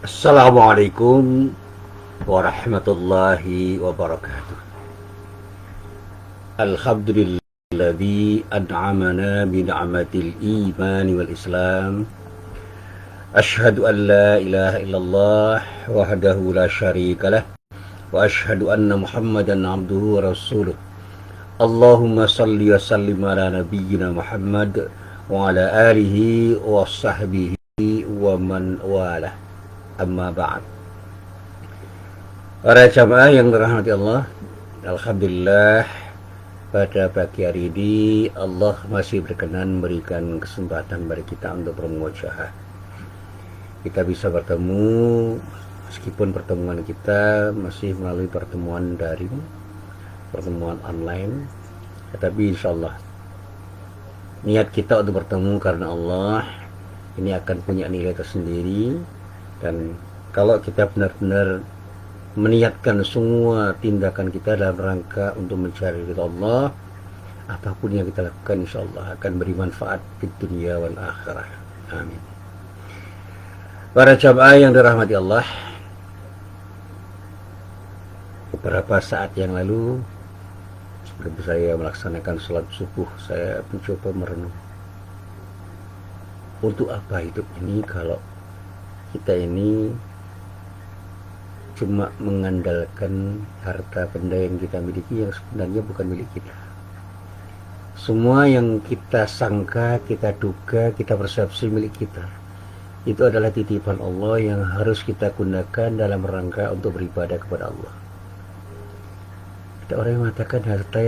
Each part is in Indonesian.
Assalamualaikum warahmatullahi wabarakatuh. Alhamdulilladzi an'amana bi ni'matil iman wal islam. Asyhadu an la ilaha illallah wahdahu la syarikalah wa asyhadu anna Muhammadan abduhu wa rasuluh. Allahumma salli wa sallim ala nabiyyina Muhammad wa ala alihi wa sahbihi wa man walah. Amma ba'd. Para jamaah yang dirahmati Allah, alhamdulillah pada pagi hari ini Allah masih berkenan memberikan kesempatan bagi kita untuk bermuajahah. Kita bisa bertemu meskipun pertemuan kita masih melalui pertemuan daring, pertemuan online, tetapi insyaallah niat kita untuk bertemu karena Allah ini akan punya nilai tersendiri. Dan kalau kita benar-benar meniatkan semua tindakan kita dalam rangka untuk mencari ridha Allah, apapun yang kita lakukan insya Allah akan beri manfaat di dunia wal akhirah. Amin. Para jamaah yang dirahmati Allah, beberapa saat yang lalu sebelum saya melaksanakan sholat subuh, saya mencoba merenung, untuk apa hidup ini kalau kita ini cuma mengandalkan harta benda yang kita miliki yang sebenarnya bukan milik kita. Semua yang kita sangka, kita duga, kita persepsi milik kita, itu adalah titipan Allah yang harus kita gunakan dalam rangka untuk beribadah kepada Allah. Ada orang yang mengatakan harta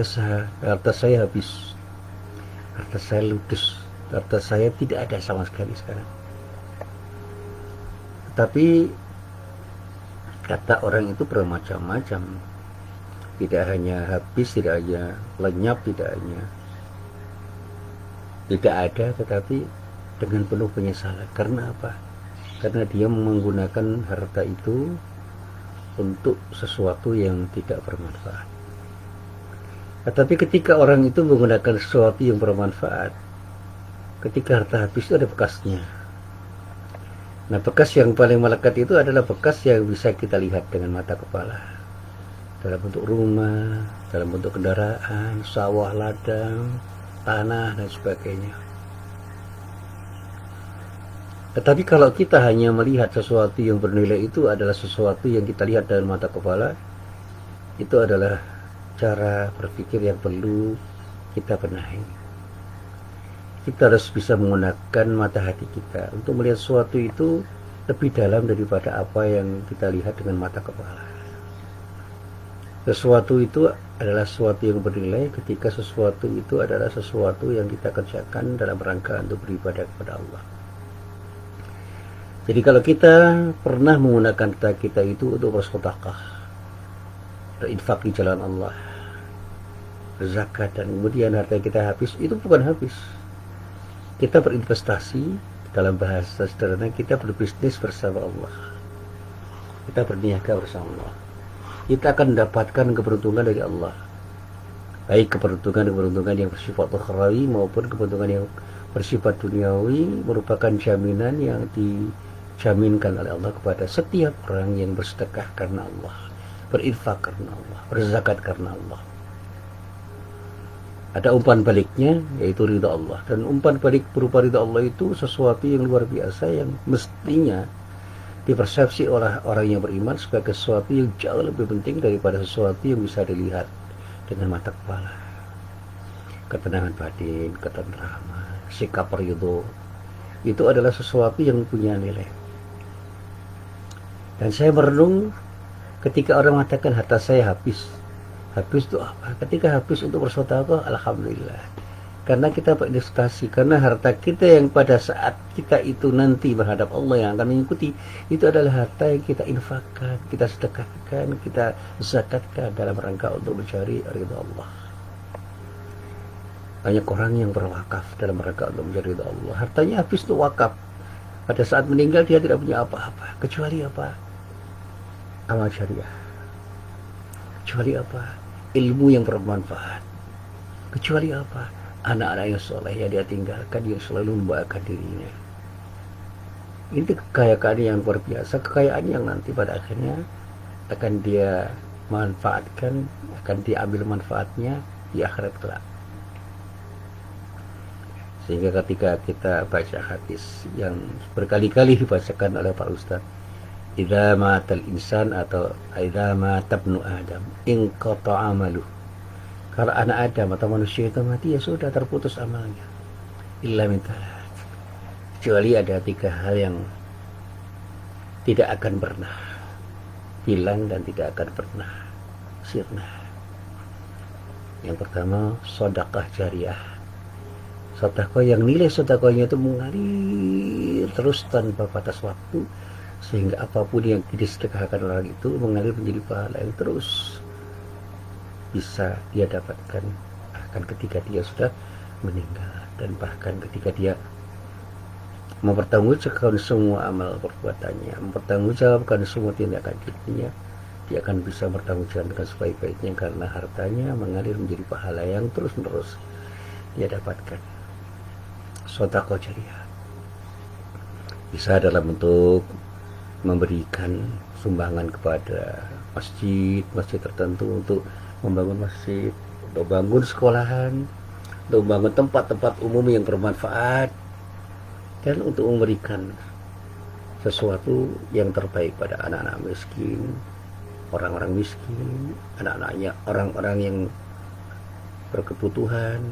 saya habis, harta saya ludes, harta saya tidak ada sama sekali sekarang. Tapi kata orang itu bermacam-macam. Tidak hanya habis, tidak hanya lenyap, tidak hanya tidak ada, tetapi dengan penuh penyesalan. Karena apa? Karena dia menggunakan harta itu untuk sesuatu yang tidak bermanfaat. Tetapi ketika orang itu menggunakan sesuatu yang bermanfaat, ketika harta habis itu ada bekasnya. Nah, bekas yang paling melekat itu adalah bekas yang bisa kita lihat dengan mata kepala, dalam bentuk rumah, dalam bentuk kendaraan, sawah, ladang, tanah, dan sebagainya. Tetapi kalau kita hanya melihat sesuatu yang bernilai itu adalah sesuatu yang kita lihat dengan mata kepala, itu adalah cara berpikir yang perlu kita benahi. Kita harus bisa menggunakan mata hati kita untuk melihat sesuatu itu lebih dalam daripada apa yang kita lihat dengan mata kepala. Sesuatu itu adalah sesuatu yang bernilai ketika sesuatu itu adalah sesuatu yang kita kerjakan dalam rangka untuk beribadah kepada Allah. Jadi kalau kita pernah menggunakan harta kita itu untuk bersedekah, berinfak di jalan Allah, berzakat, dan kemudian harta kita habis, itu bukan habis. Kita berinvestasi, dalam bahasa sederhana kita berbisnis bersama Allah, kita berniaga bersama Allah. Kita akan mendapatkan keberuntungan dari Allah, baik keberuntungan yang bersifat ukhrawi maupun keberuntungan yang bersifat duniawi, merupakan jaminan yang dijaminkan oleh Allah kepada setiap orang yang bersedekah karena Allah, berinfak karena Allah, berzakat karena Allah. Ada umpan baliknya, yaitu ridha Allah. Dan umpan balik berupa ridha Allah itu sesuatu yang luar biasa, yang mestinya dipersepsi oleh orang yang beriman sebagai sesuatu yang jauh lebih penting daripada sesuatu yang bisa dilihat dengan mata kepala. Ketenangan batin, ketentraman, sikap ridho, itu adalah sesuatu yang punya nilai. Dan saya merenung ketika orang mengatakan harta saya habis. Habis itu apa? Ketika habis untuk bersedekah, alhamdulillah. Karena kita berinvestasi, karena harta kita yang pada saat kita itu nanti berhadap Allah yang akan mengikuti, itu adalah harta yang kita infakkan, kita sedekahkan, kita zakatkan dalam rangka untuk mencari ridha Allah. Banyak orang yang berwakaf dalam rangka untuk mencari ridha Allah. Hartanya habis untuk wakaf. Pada saat meninggal dia tidak punya apa-apa, kecuali apa? Amal syariah. Kecuali apa? Ilmu yang bermanfaat. Kecuali apa? Anak-anak yang soleh yang dia tinggalkan, yang selalu membahagiakan dirinya. Ini kekayaan yang luar biasa, kekayaan yang nanti pada akhirnya akan dia manfaatkan, akan diambil manfaatnya di akhirat kelak. Sehingga ketika kita baca hadis yang berkali-kali dibacakan oleh Pak Ustadz, idza matal insan atau idza mata ibnu Adam inqata amalu. Kalau anak Adam atau manusia itu mati, ya sudah terputus amalnya. Illa min thalath. Kecuali ada 3 hal yang tidak akan pernah hilang dan tidak akan pernah sirna. Yang pertama, sedekah jariah. Sedekah yang nilai sedekahnya itu mengalir terus tanpa batas waktu, sehingga apapun yang disedekahkan orang itu mengalir menjadi pahala yang terus bisa dia dapatkan bahkan ketika dia sudah meninggal, dan bahkan ketika dia mempertanggungjawabkan semua amal perbuatannya, mempertanggungjawabkan semua tindakan dirinya, dia akan bisa bertanggungjawab dengan sebaik-baiknya karena hartanya mengalir menjadi pahala yang terus-menerus dia dapatkan. Sedekah jariah bisa dalam bentuk memberikan sumbangan kepada masjid tertentu untuk membangun masjid, untuk bangun sekolahan, untuk membangun tempat-tempat umum yang bermanfaat, dan untuk memberikan sesuatu yang terbaik pada anak-anak miskin, orang-orang miskin, anak-anaknya, orang-orang yang berkebutuhan,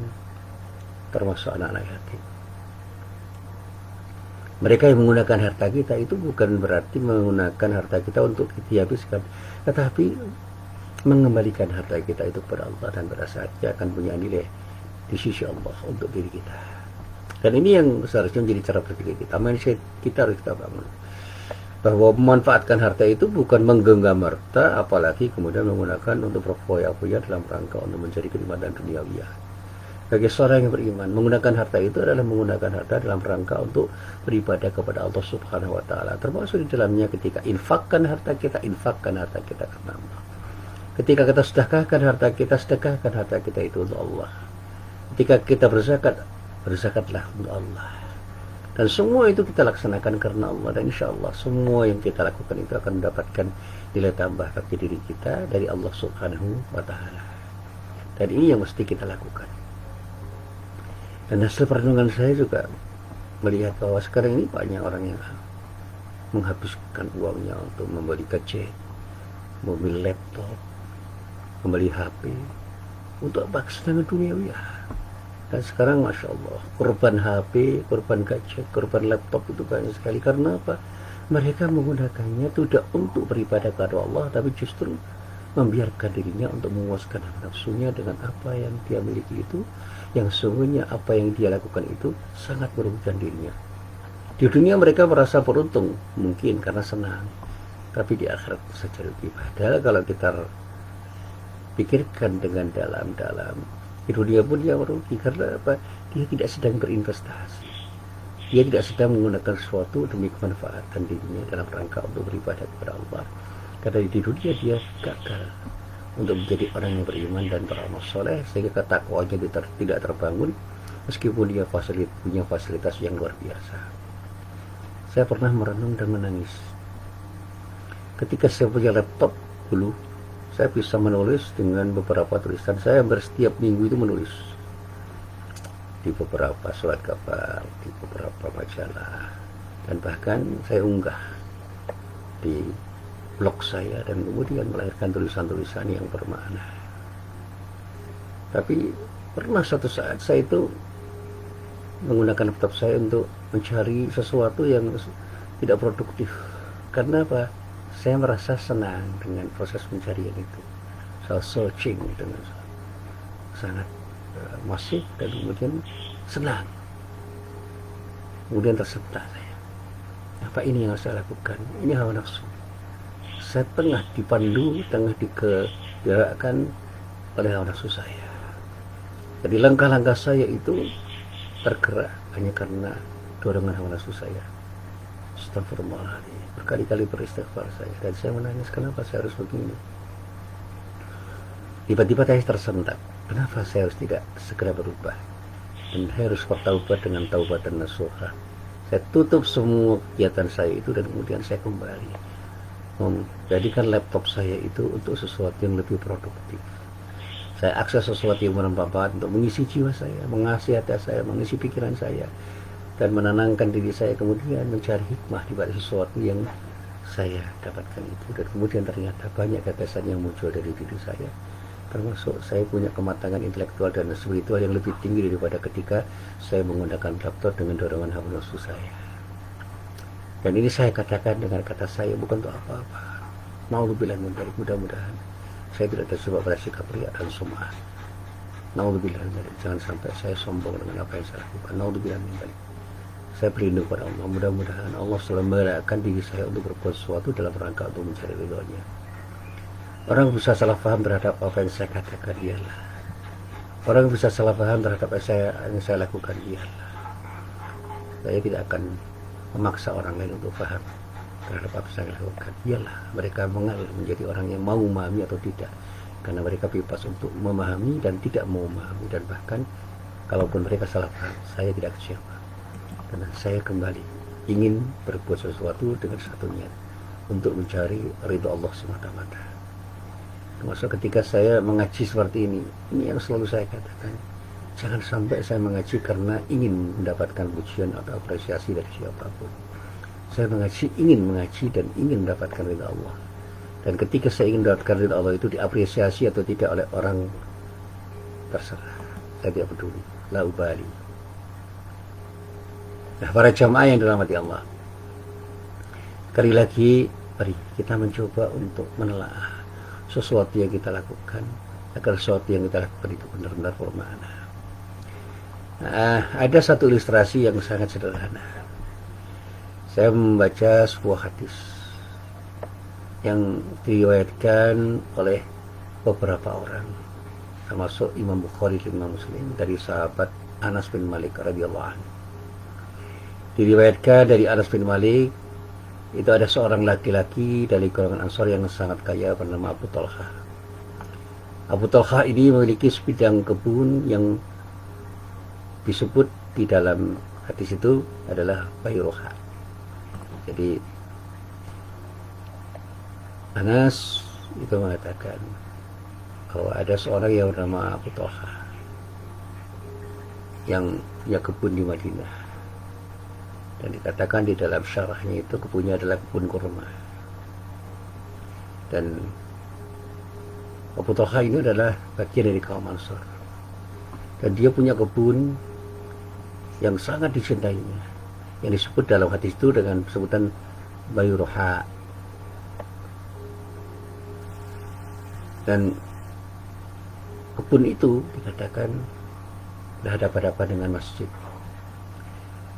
termasuk anak-anak yatim. Mereka yang menggunakan harta kita itu bukan berarti menggunakan harta kita untuk dihabiskan, tetapi mengembalikan harta kita itu kepada Allah, dan pada saatnya akan punya nilai di sisi Allah untuk diri kita. Dan ini yang seharusnya menjadi cara berpikir kita. Mindset kita harus kita bangun, bahwa memanfaatkan harta itu bukan menggenggam harta, apalagi kemudian menggunakan untuk berfoya-foya dalam rangka untuk mencari kenikmatan duniawiyah. Bagi seorang yang beriman, menggunakan harta itu adalah menggunakan harta dalam rangka untuk beribadah kepada Allah Subhanahu wa Ta'ala. Termasuk di dalamnya ketika infakkan harta kita karena Allah. Ketika kita sedekahkan harta kita, sedekahkan harta kita itu untuk Allah. Ketika kita berzakat, berzakatlah untuk Allah. Dan semua itu kita laksanakan karena Allah, dan insya Allah semua yang kita lakukan itu akan mendapatkan nilai tambah bagi diri kita dari Allah Subhanahu wa Ta'ala. Dan ini yang mesti kita lakukan. Dan hasil perenungan saya juga melihat bahwa sekarang ini banyak orang yang menghabiskan uangnya untuk membeli gadget, mobil, laptop, membeli HP, untuk apa? Kesenangan duniawi ya. Dan sekarang Masya Allah, korban HP, korban gadget, korban laptop itu banyak sekali. Karena apa? Mereka menggunakannya tidak untuk beribadah kepada Allah, tapi justru membiarkan dirinya untuk memuaskan nafsunya dengan apa yang dia miliki itu, yang sungguhnya apa yang dia lakukan itu sangat merugikan dirinya. Di dunia mereka merasa beruntung mungkin karena senang, tapi di akhirat saja rugi. Padahal kalau kita pikirkan dengan dalam-dalam, di dunia pun dia merugi. Karena apa? Dia tidak sedang berinvestasi, dia tidak sedang menggunakan sesuatu demi kemanfaatan dirinya dalam rangka untuk beribadah kepada Allah. Karena di dunia dia gagal untuk menjadi orang yang beriman dan beramal soleh, sehingga ketakwanya tidak terbangun meskipun dia punya fasilitas yang luar biasa. Saya pernah merenung dan menangis ketika saya punya laptop dulu. Saya bisa menulis dengan beberapa tulisan. Saya hampir setiap minggu itu menulis di beberapa surat kabar, di beberapa majalah, dan bahkan saya unggah di blog saya, dan kemudian melahirkan tulisan-tulisan yang bermakna. Tapi pernah suatu saat saya itu menggunakan laptop saya untuk mencari sesuatu yang tidak produktif. Karena apa? Saya merasa senang dengan proses pencarian itu. Saya searching dengan sangat masif, dan kemudian senang. Kemudian tersentak saya. Apa ini yang harus saya lakukan? Ini hawa nafsu. Saya tengah dipandu, tengah digerakkan oleh hawa nafsu saya. Jadi langkah-langkah saya itu tergerak hanya karena dorongan hawa nafsu saya. Astagfirullahaladzim. Berkali-kali beristighfar saya, dan saya menangis, kenapa saya harus begini? Tiba-tiba saya tersentak, kenapa saya harus tidak segera berubah? Dan saya harus bertaubat dengan taubatan nasuha. Saya tutup semua kegiatan saya itu dan kemudian saya kembali menjadikan laptop saya itu untuk sesuatu yang lebih produktif. Saya akses sesuatu yang bermanfaat untuk mengisi jiwa saya, mengasih hati saya, mengisi pikiran saya, dan menenangkan diri saya, kemudian mencari hikmah di balik sesuatu yang saya dapatkan itu. Dan kemudian ternyata banyak gagasan yang muncul dari diri saya, termasuk saya punya kematangan intelektual dan spiritual yang lebih tinggi daripada ketika saya menggunakan laptop dengan dorongan hawa nafsu saya. Dan ini saya katakan dengan kata saya bukan untuk apa-apa. Naudzubillah min dzalik, mudah-mudahan saya tidak terjebak pada sikap riya dan sum'ah. Naudzubillah min dzalik, jangan sampai saya sombong dengan apa yang saya lakukan. Naudzubillah min dzalik. Saya berlindung pada Allah, mudah-mudahan Allah selalu menggerakkan diri saya untuk berbuat sesuatu dalam rangka untuk mencari ridhonya. Orang bisa salah paham terhadap apa yang saya katakan, iyalah. Orang bisa salah paham terhadap apa yang saya lakukan, iyalah. Saya tidak akan memaksa orang lain untuk paham terhadap apa yang saya lakukan. Iyalah, mereka mengalir menjadi orang yang mau memahami atau tidak, karena mereka bebas untuk memahami dan tidak mau memahami. Dan bahkan kalaupun mereka salah paham, saya tidak kecewa, karena saya kembali ingin berbuat sesuatu dengan satu niat, untuk mencari ridho Allah semata-mata. Termasuk ketika saya mengaji seperti ini yang selalu saya katakan, jangan sampai saya mengaji karena ingin mendapatkan pujian atau apresiasi dari siapapun. Saya mengaji, ingin mengaji dan ingin mendapatkan ridha Allah. Dan ketika saya ingin mendapatkan ridha Allah itu diapresiasi atau tidak oleh orang, terserah, saya tidak peduli, la ubali. Nah, para jamaah yang dirahmati Allah, sekali lagi mari kita mencoba untuk menelaah sesuatu yang kita lakukan agar sesuatu yang kita lakukan itu benar-benar bermakna. Ada satu ilustrasi yang sangat sederhana. Saya membaca sebuah hadis yang diriwayatkan oleh beberapa orang, termasuk Imam Bukhari dan Imam Muslim, dari sahabat Anas bin Malik radhiyallahu anhu. Diriwayatkan dari Anas bin Malik, itu ada seorang laki-laki dari golongan Ansar yang sangat kaya bernama Abu Talha. Abu Talha ini memiliki sebidang kebun yang disebut di dalam hadis itu adalah Bayruha. Jadi Anas itu mengatakan bahwa ada seorang yang bernama Abu Talha yang punya kebun di Madinah. Dan dikatakan di dalam syarahnya itu kebunnya adalah kebun kurma. Dan Abu Talha ini adalah bagian dari kaum Ansar. Dan dia punya kebun yang sangat dicintainya, yang disebut dalam hadis itu dengan sebutan Bayruha. Dan kebun itu dikatakan berhadapan-hadapan dengan masjid.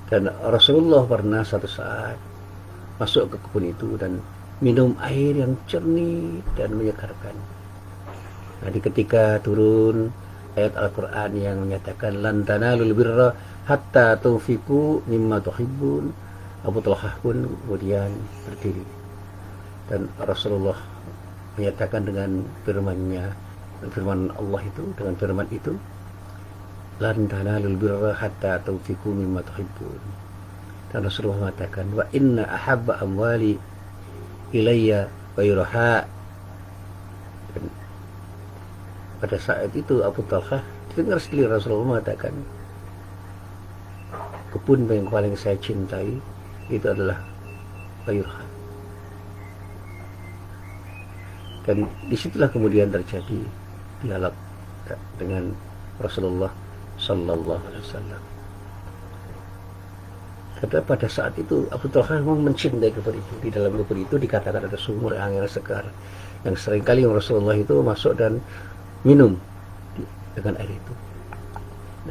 Dan Rasulullah pernah satu saat masuk ke kebun itu dan minum air yang jernih dan menyegarkan. Nah, ketika turun ayat Al-Quran yang menyatakan lan tanalul birra hatta tunfiqu mimma tuhibbun, Abu Talha pun kemudian berdiri. Dan Rasulullah menyatakan dengan firman Allah itu, dengan firman itu, lan tanalul birra hatta tunfiqu mimma tuhibbun. Dan Rasulullah mengatakan, wa inna ahabba amwali ilayya Bayruha. Dan pada saat itu Abu Talha dengar sendiri Rasulullah mengatakan, kebun yang paling saya cintai itu adalah Bayruha. Dan disitulah kemudian terjadi dialog dengan Rasulullah Sallallahu Alaihi Wasallam. Karena pada saat itu Abu Talha memang mencintai kebun itu. Di dalam kebun itu dikatakan ada sumur angin segar yang seringkali Rasulullah itu masuk dan minum dengan air itu.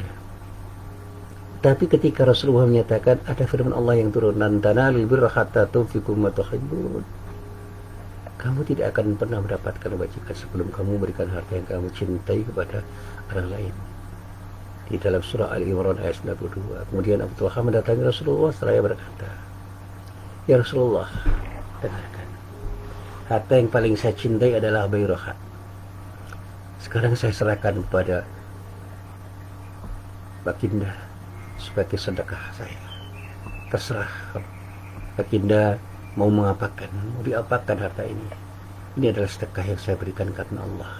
Nah, tapi ketika Rasulullah menyatakan ada firman Allah yang turun, lan tanalul birra hatta tunfiqu mimma tuhibbun, kamu tidak akan pernah mendapatkan kebajikan sebelum kamu memberikan harta yang kamu cintai kepada orang lain. Di dalam surah Al-Imran ayat 92. Kemudian Abu Talha mendatangi Rasulullah seraya berkata, ya Rasulullah, dengarkan, harta yang paling saya cintai adalah Bayruha. Sekarang saya serahkan kepada baginda sebagai sedekah saya. terserah Baginda mau mengapakan, mau diapakan harta ini. Ini adalah sedekah yang saya berikan karena Allah.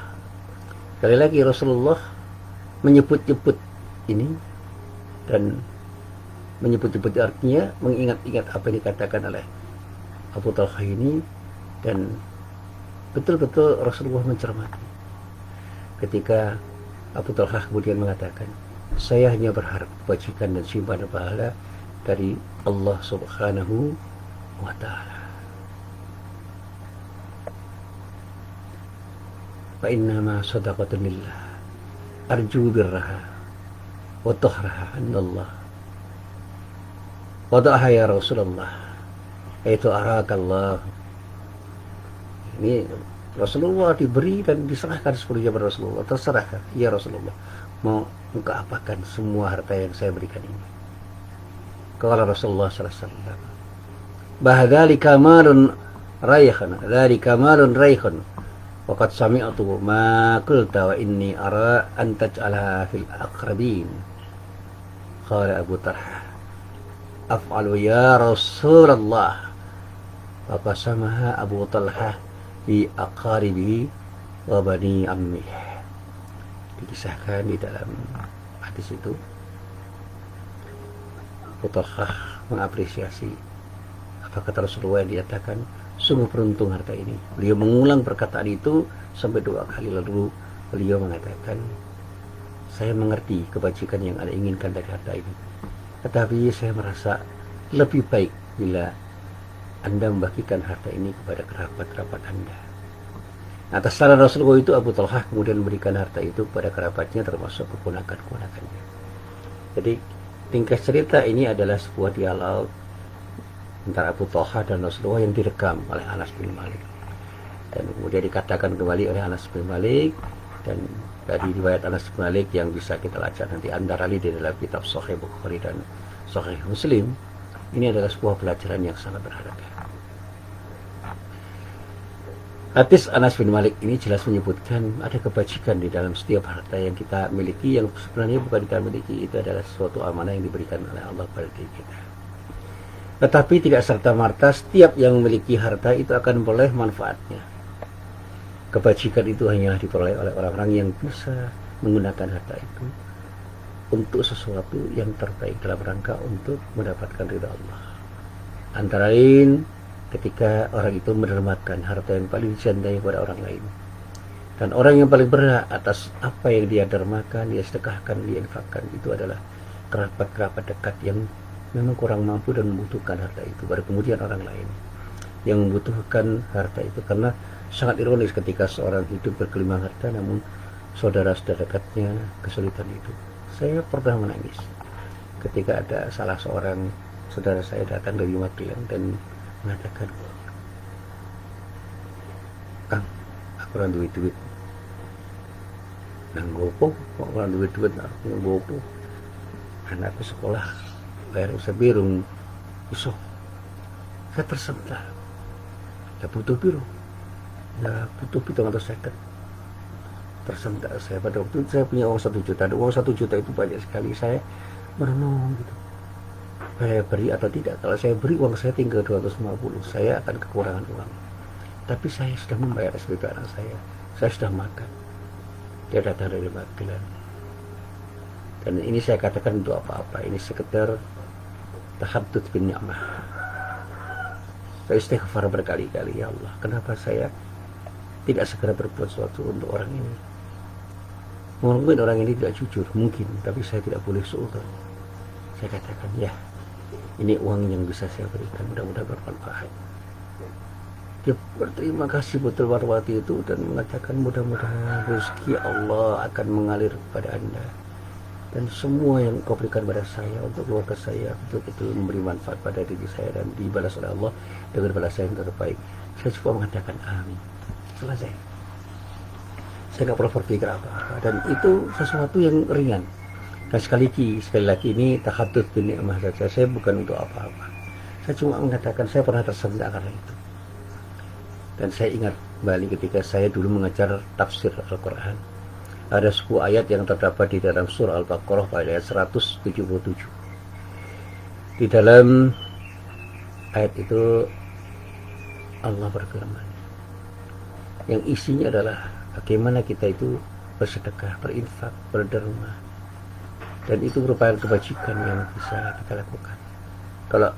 Sekali lagi Rasulullah menyebut-nyebut ini, dan menyebut-nyebut artinya mengingat-ingat apa yang dikatakan oleh Abu Talha ini, dan betul-betul Rasulullah mencermati ketika Abu Talha kemudian mengatakan, saya hanya berharap kebajikan dan simpanan pahala dari Allah Subhanahu wa Ta'ala. Fa innama sadaqatun lillah arju birraha wa tahraha annallah wada'aha ya Rasulullah yaitu arakallah. Ini Rasulullah diberi dan diserahkan sepenuhnya pada Rasulullah. Terserahkan ya Rasulullah, mau engkau apakan semua harta yang saya berikan ini. Kala Rasulullah sallallahu alaihi wasallam, bahdzalika malun raihan, dzalika malun raihan. Waqad sami'tu ma qulta wa inni ara an taj'alaha fil aqrabin. Qala Abu Talha, af'alu ya Rasulullah. Faqasamaha Abu Talha bi aqaribi wa bani ammi. Dikisahkan di dalam hadis itu, Abu Talha mengapresiasi apa kata Rasulullah yang dikatakan, sungguh beruntung harta ini. Beliau mengulang perkataan itu sampai 2 kali, lalu beliau mengatakan, saya mengerti kebajikan yang Anda inginkan dari harta ini, tetapi saya merasa lebih baik bila Anda membagikan harta ini kepada kerabat-kerabat Anda. Atas saran Rasulullah itu, Abu Talha kemudian memberikan harta itu kepada kerabatnya, termasuk keponakan-keponakannya. Jadi ringkas cerita ini adalah sebuah dialog antara Abu Talha dan Rasulullah yang direkam oleh Anas bin Malik, dan kemudian dikatakan kembali oleh Anas bin Malik, dan dari riwayat Anas bin Malik yang bisa kita baca nanti antara lain di dalam kitab Sahih Bukhari dan Sahih Muslim. Ini adalah sebuah pelajaran yang sangat berharga. Hadis Anas bin Malik ini jelas menyebutkan ada kebajikan di dalam setiap harta yang kita miliki, yang sebenarnya bukan kita miliki, itu adalah suatu amanah yang diberikan oleh Allah pada diri kita. Tetapi tidak serta-merta setiap yang memiliki harta itu akan memperoleh manfaatnya. Kebajikan itu hanya diperoleh oleh orang-orang yang bisa menggunakan harta itu untuk sesuatu yang terbaik dalam rangka untuk mendapatkan ridha Allah. Antara lain ketika orang itu mendermakan harta yang paling dicintai kepada orang lain. Dan orang yang paling berhak atas apa yang dia dermakan, dia sedekahkan, dia infakkan, itu adalah kerabat-kerabat dekat yang memang kurang mampu dan membutuhkan harta itu. Baru kemudian orang lain yang membutuhkan harta itu. Karena sangat ironis ketika seorang hidup bergelimang harta, namun saudara-saudara dekatnya kesulitan itu. Saya pernah menangis ketika ada salah seorang saudara saya datang dari Magelang dan mengatakan, Kang, aku orang duit nang gopo, kok orang duit nang gopo, anakku sekolah bayar usah birung iso. Saya tersentak, ya butuh biru, ya butuh 750. Tersentak saya. Pada waktu itu saya punya uang 1 juta. Uang 1 juta itu banyak sekali. Saya merenung gitu, saya beri atau tidak. Kalau saya beri, uang saya tinggal 250, saya akan kekurangan uang. Tapi saya sudah membayar SPP anak saya sudah makan. Dia datang dari Magelang, dan ini saya katakan untuk apa-apa, ini sekedar tahaddud bin ni'mah. Saya istighfar berkali-kali, ya Allah, kenapa saya tidak segera berbuat sesuatu untuk orang ini. Mungkin orang ini tidak jujur, mungkin, tapi saya tidak boleh suudzon. Saya katakan, ya, ini uang yang bisa saya berikan, mudah-mudahan bermanfaat. Dia berterima kasih betul warwati itu dan mengatakan, mudah-mudahan rezeki Allah akan mengalir kepada Anda, dan semua yang kau berikan pada saya untuk keluarga saya betul-betul memberi manfaat pada diri saya dan dibalas oleh Allah dengan balasan yang terbaik. Saya cuma mengatakan amin, selesai. Saya nggak perlu berpikir apa-apa, dan itu sesuatu yang ringan. Dan sekali lagi ini tahaddud bin ni'mah saja. Saya bukan untuk apa-apa. Saya cuma mengatakan saya pernah tersentak karena itu. Dan saya ingat kembali ketika saya dulu mengajar tafsir Al-Quran. Ada sebuah ayat yang terdapat di dalam surah Al-Baqarah pada ayat 177. Di dalam ayat itu Allah berfirman yang isinya adalah bagaimana kita itu bersedekah, berinfak, berderma, dan itu merupakan kebajikan yang bisa kita lakukan. Kalau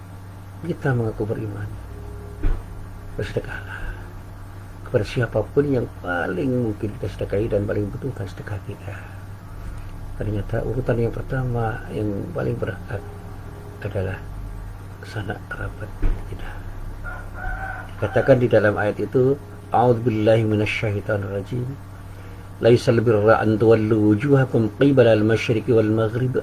kita mengaku beriman, bersedekahlah kepada siapapun yang paling mungkin kita sedekahi dan paling butuhkan sedekah kita. Ternyata urutan yang pertama yang paling berhak adalah sanak kerabat kita. Katakan di dalam ayat itu, a'udzubillahi minasyaitonirrajim. Laisal birra an tuwallu wujuhakum qibala al-masyriqi wal maghrib,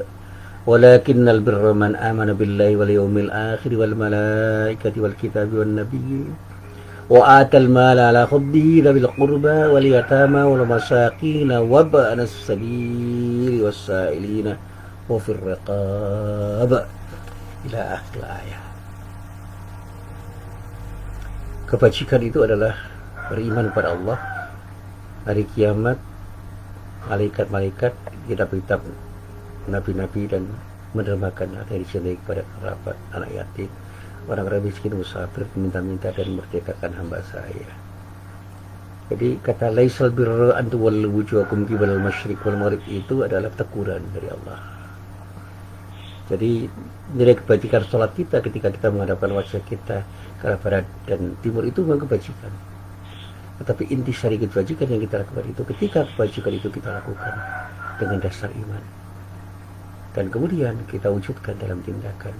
walakinnal birra man amana billahi wal yawmil akhir wal malaikati wal kitabi wan nabiyyin wa atal mala ala hubbihi dzil qurba wal yatama wal masakin wa ba'nas sabili was sa'ilina wa fir riqab ila akhir ayat. Kebajikan itu adalah beriman kepada Allah, hari kiamat, malaikat-malaikat, kitab-kitab, nabi-nabi, dan mendermakan harta yang dicintai kepada kerabat, anak yatim, orang-orang miskin, musafir, minta-minta, dan merdekakan hamba saya. Jadi kata laisal birra an tuwallu wujuhakum qibala al-masyriq wal maghrib itu adalah teguran dari Allah. Jadi nilai kebajikan sholat kita ketika kita menghadapkan wajah kita ke arah barat dan timur itu memang kebajikan. Tetapi intisari kebajikan yang kita lakukan itu ketika kebajikan itu kita lakukan dengan dasar iman, dan kemudian kita wujudkan dalam tindakan.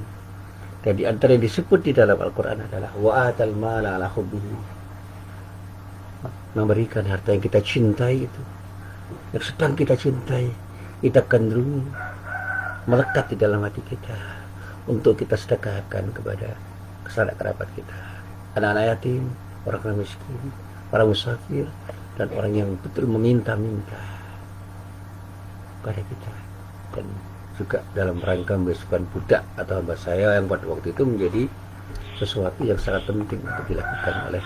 Dan di antara yang disebut di dalam Al-Quran adalah wa'atal mala ala hubbihi, memberikan harta yang kita cintai itu, yang sedang kita cintai, kita kandungi, melekat di dalam hati kita untuk kita sedekahkan kepada sanak kerabat kita, anak-anak yatim, orang-orang miskin, para musafir, dan orang yang betul meminta-minta kepada kita. Dan juga dalam rangka membesarkan budak atau hamba saya yang pada waktu itu menjadi sesuatu yang sangat penting untuk dilakukan oleh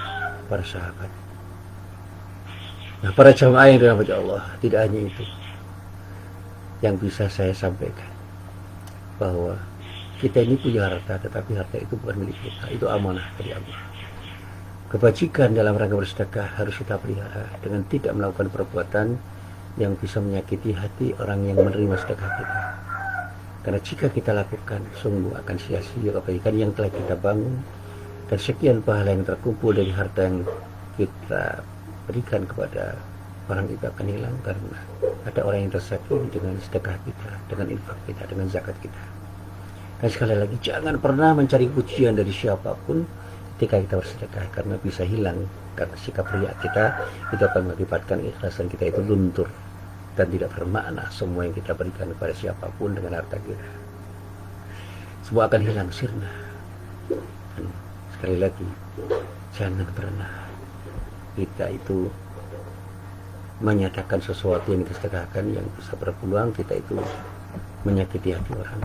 para sahabat. Nah, para jamaah yang dirahmati Allah, tidak hanya itu yang bisa saya sampaikan, bahwa kita ini punya harta, tetapi harta itu bukan milik kita, itu amanah dari Allah. Kebajikan dalam rangka bersedekah harus kita pelihara dengan tidak melakukan perbuatan yang bisa menyakiti hati orang yang menerima sedekah kita. Karena jika kita lakukan, sungguh akan sia-sia kebaikan yang telah kita bangun, dan sekian pahala yang terkumpul dari harta yang kita berikan kepada orang itu akan hilang karena ada orang yang tersakiti dengan sedekah kita, dengan infak kita, dengan zakat kita. Dan sekali lagi, jangan pernah mencari pujian dari siapapun ketika kita bersedekah, karena bisa hilang karena sikap riya kita itu akan mengakibatkan ikhlasan kita itu luntur dan tidak bermakna. Semua yang kita berikan kepada siapapun dengan harta kita, semua akan hilang sirna. Dan sekali lagi, jangan pernah kita itu menyatakan sesuatu yang kita sedekahkan yang bisa berpeluang kita itu menyakiti hati orang,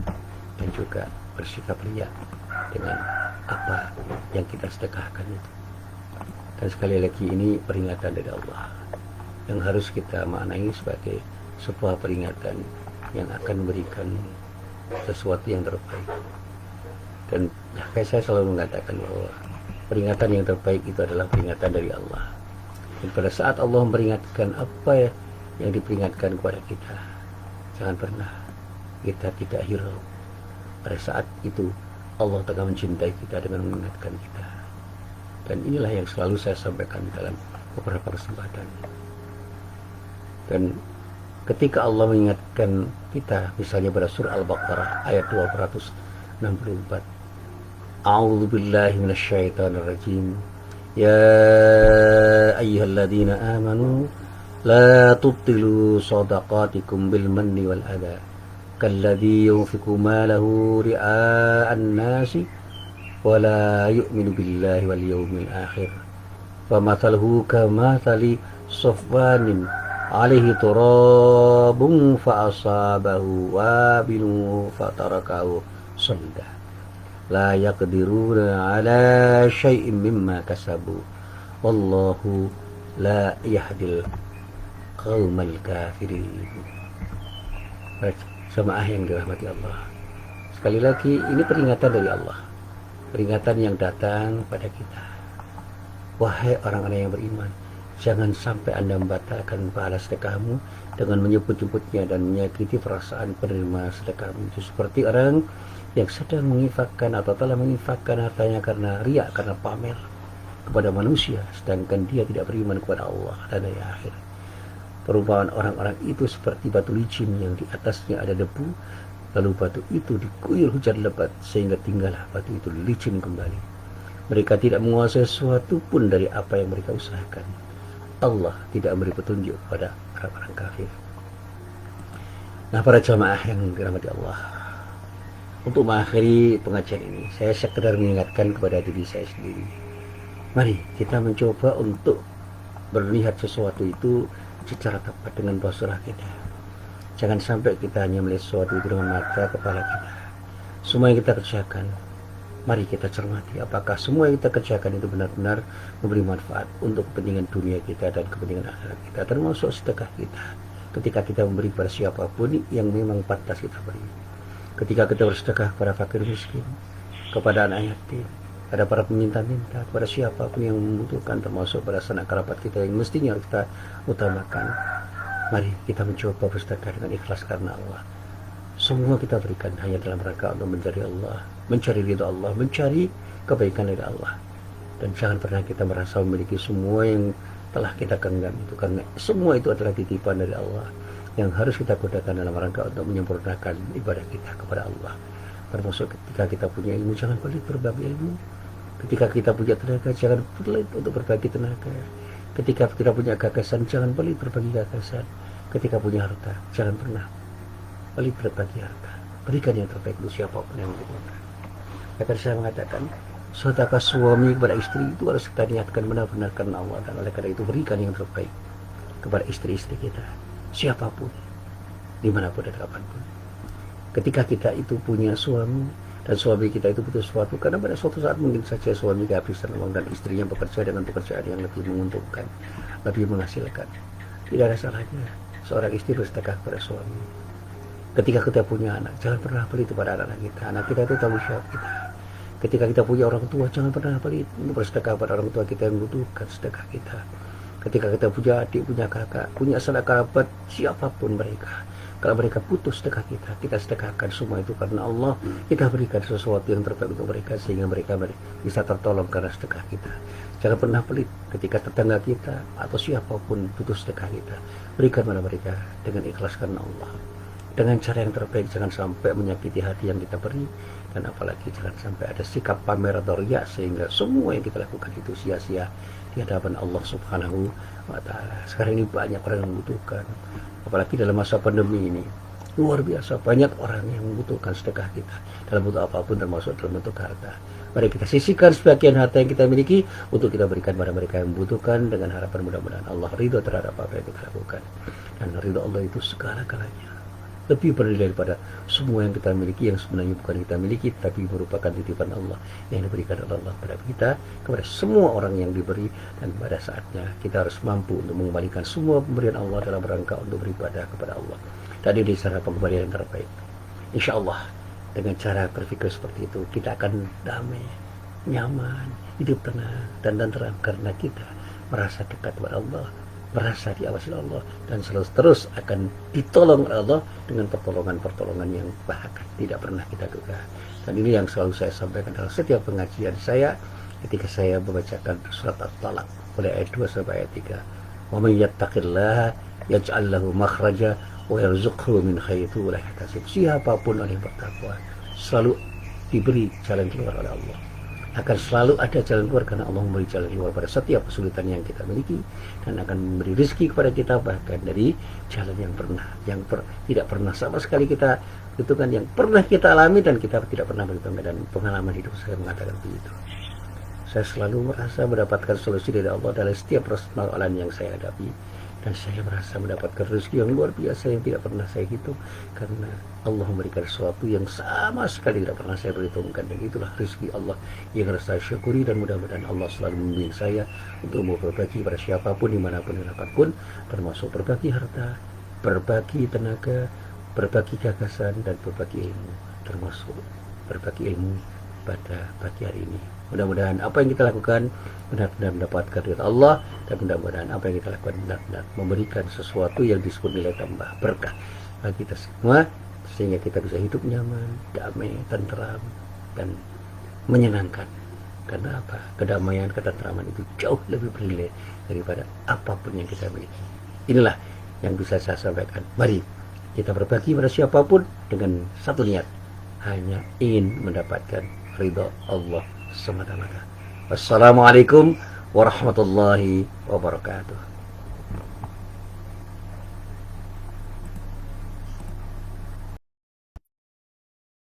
dan juga bersikap riya dengan apa yang kita sedekahkan itu. Dan sekali lagi, ini peringatan dari Allah yang harus kita maknai sebagai sebuah peringatan yang akan memberikan sesuatu yang terbaik. Dan kayak saya selalu mengatakan bahwa peringatan yang terbaik itu adalah peringatan dari Allah. Dan pada saat Allah memperingatkan apa yang diperingatkan kepada kita, jangan pernah kita tidak hirau. Pada saat itu Allah tengah mencintai kita dengan mengingatkan kita. Dan inilah yang selalu saya sampaikan dalam beberapa kesempatan. Dan ketika Allah mengingatkan kita, misalnya pada surah Al-Baqarah ayat 264, A'udzu billahi minasyaitonir rajim. Ya ayyuhalladzina amanu la tubtilu shadaqatikum bil manni wal adha kalladzi yunfiqu malahu ri'a'an nasi wa la yu'minu billahi wal yawmil akhir famathaluhu kamathali safwanin alaihi turabun fa asabahu wabilun fatarakahu salda la yaqdiruna ala syai'in mimma kasabu wallahu la yahdil qaumal kafirin. Jamaah yang dirahmati Allah, sekali lagi ini peringatan dari Allah peringatan yang datang pada kita. Wahai orang-orang yang beriman, jangan sampai Anda membatalkan pahala sedekahmu dengan menyebut-nyebutnya dan menyakiti perasaan penerima sedekahmu. Itu seperti orang yang sedang menginfakkan atau telah menginfakkan hartanya karena riya, karena pamer kepada manusia, sedangkan dia tidak beriman kepada Allah dan hari akhir. Perumpamaan orang-orang itu seperti batu licin yang di atasnya ada debu, lalu batu itu diguyur hujan lebat sehingga tinggallah batu itu licin kembali. Mereka tidak menguasai sesuatu pun dari apa yang mereka usahakan. Allah tidak memberi petunjuk pada orang-orang kafir. Nah, para jamaah yang dirahmati Allah, untuk mengakhiri pengajian ini, saya sekedar mengingatkan kepada diri saya sendiri. Mari kita mencoba untuk melihat sesuatu itu secara tepat dengan basirah kita. Jangan sampai kita hanya melihat sesuatu itu dengan mata kepala kita. Semua yang kita kerjakan, mari kita cermati apakah semua yang kita kerjakan itu benar-benar memberi manfaat untuk kepentingan dunia kita dan kepentingan akhirat kita, termasuk sedekah kita. Ketika kita memberi kepada siapapun yang memang pantas kita beri. Ketika kita bersedekah kepada fakir miskin, kepada anak yatim, pada para peminta-minta, kepada siapapun yang membutuhkan, termasuk pada sanak kerabat kita yang mestinya kita utamakan. Mari kita mencoba bersedekah dengan ikhlas karena Allah. Semua kita berikan hanya dalam rangka untuk mencari Allah, mencari ridha Allah, mencari kebaikan dari Allah. Dan jangan pernah kita merasa memiliki semua yang telah kita genggam itu, karena semua itu adalah titipan dari Allah yang harus kita gunakan dalam rangka untuk menyempurnakan ibadah kita kepada Allah. Termasuk ketika kita punya ilmu, jangan pelit berbagi ilmu. Ketika kita punya tenaga, jangan pelit untuk berbagi tenaga. Ketika kita punya gagasan, jangan pelit berbagi gagasan. Ketika punya harta, jangan pernah pelit berbagi harta. Berikan yang terbaik untuk siapapun yang membutuhkan. Akan saya mengatakan, sedekah suami kepada istri itu harus kita niatkan benar-benar karena Allah, dan oleh karena itu berikan yang terbaik kepada istri-istri kita, siapapun, dimanapun dan kapanpun. Ketika kita itu punya suami dan suami kita itu butuh sesuatu, karena pada suatu saat mungkin saja suami kehabisan uang dan istrinya bekerja dengan pekerjaan yang lebih menguntungkan, lebih menghasilkan. Tidak ada salahnya seorang istri bersedekah kepada suami. Ketika kita punya anak, jangan pernah pelit kepada anak-anak kita. Anak kita itu tanggung jawab kita. Ketika kita punya orang tua, jangan pernah pelit untuk bersedekah pada orang tua kita yang membutuhkan sedekah kita. Ketika kita punya adik, punya kakak, punya sanak kerabat, siapapun mereka, kalau mereka putus sedekah kita sedekahkan semua itu karena Allah. Kita berikan sesuatu yang terbaik untuk mereka sehingga mereka bisa tertolong karena sedekah kita. Jangan pernah pelit ketika tetangga kita atau siapapun putus sedekah kita. Berikan pada mereka dengan ikhlas karena Allah, dengan cara yang terbaik. Jangan sampai menyakiti hati yang kita beri, dan apalagi jangan sampai ada sikap pamer atau riya sehingga semua yang kita lakukan itu sia-sia di hadapan Allah Subhanahu wa Ta'ala. Sekarang ini banyak orang yang membutuhkan, apalagi dalam masa pandemi ini, luar biasa banyak orang yang membutuhkan sedekah kita dalam bentuk apapun, termasuk dalam bentuk harta. Mari kita sisihkan sebagian harta yang kita miliki untuk kita berikan pada mereka yang membutuhkan, dengan harapan mudah-mudahan Allah ridho terhadap apa yang kita lakukan. Dan ridho Allah itu segala-galanya, lebih bernilai daripada semua yang kita miliki, yang sebenarnya bukan kita miliki tapi merupakan titipan Allah yang diberikan oleh Allah kepada kita, kepada semua orang yang diberi. Dan pada saatnya kita harus mampu untuk mengembalikan semua pemberian Allah dalam rangka untuk beribadah kepada Allah. Dan ini cara pengembalian yang terbaik. Insya Allah dengan cara berpikir seperti itu kita akan damai, nyaman, hidup tenang dan tenteram, karena kita merasa dekat kepada Allah, merasa diawasi Allah, dan selalu terus akan ditolong oleh Allah dengan pertolongan-pertolongan yang bahkan tidak pernah kita duga. Dan ini yang selalu saya sampaikan dalam setiap pengajian saya ketika saya membacakan surat At-Talaq mulai ayat 2 sampai ayat 3. Wa may yattaqillaha yaj'al lahu makhraja wa yarzuqhu min haitsu la yahtasib. Siapapun orang yang bertakwa selalu diberi jalan keluar oleh Allah. Akan selalu ada jalan keluar karena Allah memberi jalan keluar pada setiap kesulitan yang kita miliki, dan akan memberi rezeki kepada kita bahkan dari jalan yang tidak pernah sama sekali kita itu kan, yang pernah kita alami dan kita tidak pernah bertemu. Dan pengalaman hidup saya mengatakan begitu. Saya selalu merasa mendapatkan solusi dari Allah dalam setiap persoalan yang saya hadapi, dan saya merasa mendapatkan rezeki yang luar biasa yang tidak pernah saya hitung, karena Allah memberikan sesuatu yang sama sekali tidak pernah saya perhitungkan. Dan itulah rezeki Allah yang harus saya syukuri, dan mudah-mudahan Allah selalu membimbing saya untuk mau berbagi pada siapapun, dimanapun dan apapun, termasuk berbagi harta, berbagi tenaga, berbagi gagasan, dan berbagi ilmu, termasuk berbagi ilmu pada pagi hari ini. Mudah-mudahan apa yang kita lakukan benar-benar mendapatkan ridha Allah, dan mudah-mudahan apa yang kita lakukan benar-benar memberikan sesuatu yang disebut nilai tambah berkah bagi kita semua, sehingga kita bisa hidup nyaman, damai, tenteram, dan menyenangkan. Karena apa? Kedamaian, ketenteraman itu jauh lebih bernilai daripada apapun yang kita miliki. Inilah yang bisa saya sampaikan. Mari kita berbagi pada siapapun dengan satu niat, hanya ingin mendapatkan ridha Allah semata-mata. Wassalamualaikum warahmatullahi wabarakatuh.